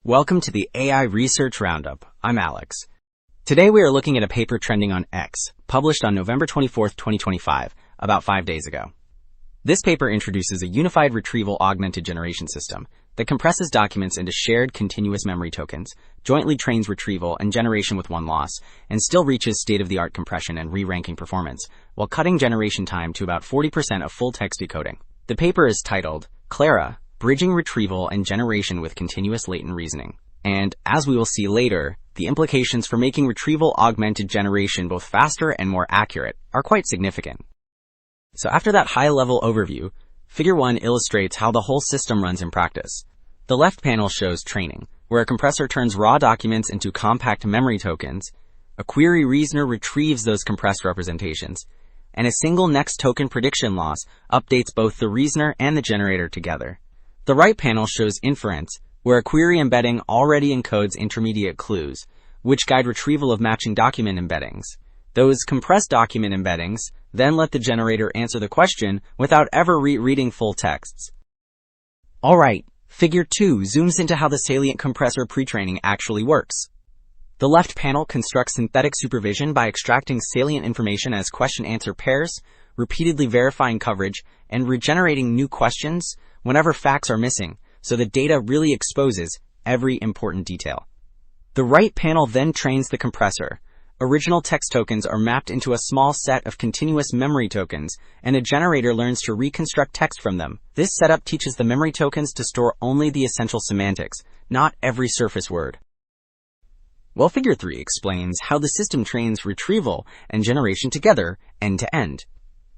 Welcome to the AI Research Roundup. I'm Alex. Today we are looking at a paper trending on X, published on November 24, 2025, about 5 days ago. This paper introduces a unified retrieval-augmented generation system that compresses documents into shared continuous memory tokens, jointly trains retrieval and generation with one loss, and still reaches state-of-the-art compression and re-ranking performance, while cutting generation time to about 40% of full-text decoding. The paper is titled CLaRa, Bridging Retrieval and Generation with Continuous Latent Reasoning. And, as we will see later, the implications for making retrieval-augmented generation both faster and more accurate are quite significant. So after that high-level overview, Figure 1 illustrates how the whole system runs in practice. The left panel shows training, where a compressor turns raw documents into compact memory tokens, a query reasoner retrieves those compressed representations, and a single next token prediction loss updates both the reasoner and the generator together. The right panel shows inference, where a query embedding already encodes intermediate clues, which guide retrieval of matching document embeddings. Those compressed document embeddings then let the generator answer the question without ever reading full texts. Alright, Figure 2 zooms into how the salient compressor pre-training actually works. The left panel constructs synthetic supervision by extracting salient information as question-answer pairs, repeatedly verifying coverage, and regenerating new questions whenever facts are missing, so the data really exposes every important detail. The right panel then trains the compressor. Original text tokens are mapped into a small set of continuous memory tokens, and a generator learns to reconstruct text from them. This setup teaches the memory tokens to store only the essential semantics, not every surface word. Well, Figure 3 explains how the system trains retrieval and generation together, end to end.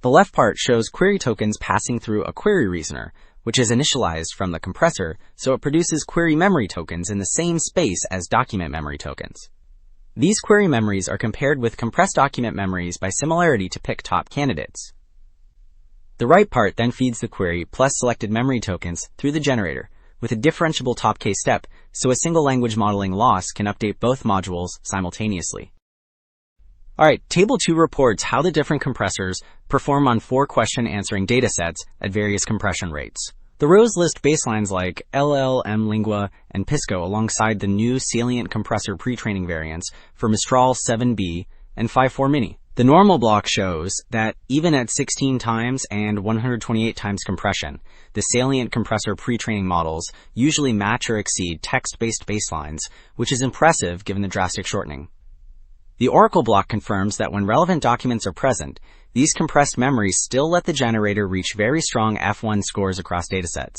The left part shows query tokens passing through a query reasoner, which is initialized from the compressor, so it produces query memory tokens in the same space as document memory tokens. These query memories are compared with compressed document memories by similarity to pick top candidates. The right part then feeds the query plus selected memory tokens through the generator, with a differentiable top case step, so a single language modeling loss can update both modules simultaneously. Alright, Table 2 reports how the different compressors perform on 4 question-answering datasets at various compression rates. The rows list baselines like LLM Lingua and Pisco alongside the new salient compressor pre-training variants for Mistral 7B and 5.4 Mini. The normal block shows that even at 16 times and 128 times compression, the salient compressor pre-training models usually match or exceed text-based baselines, which is impressive given the drastic shortening. The Oracle block confirms that when relevant documents are present, these compressed memories still let the generator reach very strong F1 scores across datasets.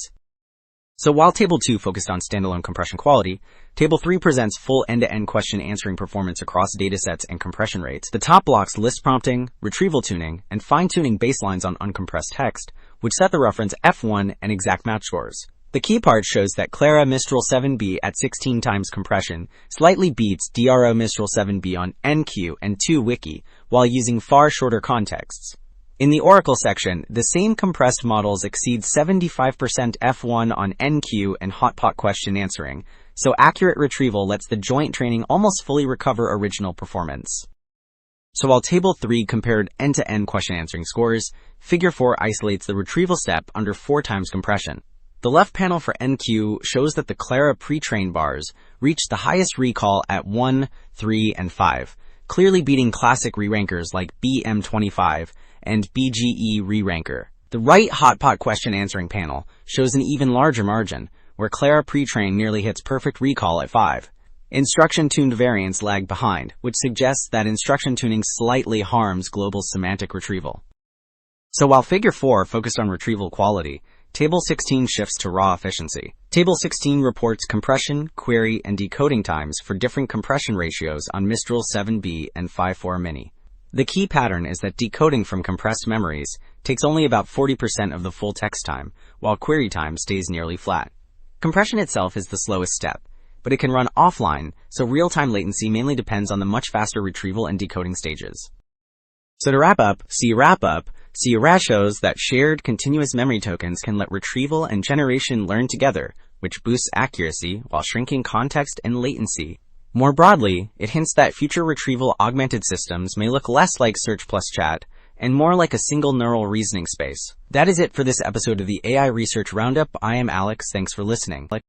So while Table 2 focused on standalone compression quality, Table 3 presents full end-to-end question answering performance across datasets and compression rates. The top blocks list prompting, retrieval tuning, and fine-tuning baselines on uncompressed text, which set the reference F1 and exact match scores. The key part shows that CLaRa Mistral 7B at 16 times compression slightly beats DRO Mistral 7B on NQ and 2 Wiki while using far shorter contexts. In the Oracle section, the same compressed models exceed 75% F1 on NQ and hotpot question answering, so accurate retrieval lets the joint training almost fully recover original performance. So while Table 3 compared end-to-end question answering scores, Figure 4 isolates the retrieval step under 4 times compression. The left panel for NQ shows that the CLaRa pre-trained bars reached the highest recall at 1, 3, and 5, clearly beating classic re-rankers like BM25 and BGE re-ranker. The right hotpot question answering panel shows an even larger margin, where CLaRa pre-train nearly hits perfect recall at 5. Instruction-tuned variants lag behind, which suggests that instruction tuning slightly harms global semantic retrieval. So while Figure 4 focused on retrieval quality, Table 16 shifts to raw efficiency. Table 16 reports compression, query, and decoding times for different compression ratios on Mistral 7B and 5.4 Mini. The key pattern is that decoding from compressed memories takes only about 40% of the full text time, while query time stays nearly flat. Compression itself is the slowest step, but it can run offline, so real-time latency mainly depends on the much faster retrieval and decoding stages. So to wrap up, CLaRa shows that shared continuous memory tokens can let retrieval and generation learn together, which boosts accuracy while shrinking context and latency. More broadly, it hints that future retrieval-augmented systems may look less like search plus chat and more like a single neural reasoning space. That is it for this episode of the AI Research Roundup. I am Alex. Thanks for listening.